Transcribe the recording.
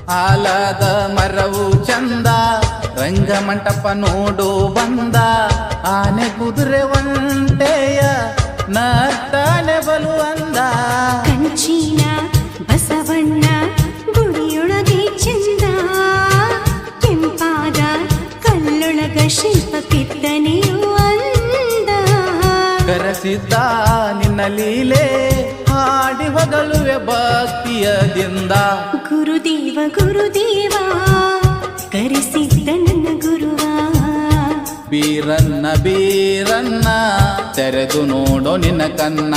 ಆಲದ ಮರವು ಚಂದ, ರಂಗಮಂಟಪ ನೋಡು ಬಂದ. ಆನೆ ಕುದುರೆ ಒಂಟೆಯ ನರ್ತಾನೆ ಬಲು ಅಂದ. ಕಂಚಿನ ಬಸವಣ್ಣ ಗುಡಿಯೊಳಗೆ ಚಂದ, ಕೆಂಪಾದ ಕಲ್ಲೊಳಗ ಶಿಲ್ಪ ಕೆತ್ತನೆಯು ಅಂದ. ಕರೆಸಿದ್ದ ನಿನ್ನ ಲೀಲೆ ಹಾಡಿ ಹೊಗಳುವೆ ಭಕ್ತಿಯದಿಂದ. ಗುರುದೇವ ಗುರುದೇವ ಕರೆಸಿದ್ದ ನನ್ನ ಗುರುವ. ಬೀರನ್ನ ಬೀರನ್ನ ತೆರೆದು ನೋಡೋ ನಿನ್ನ ಕನ್ನ.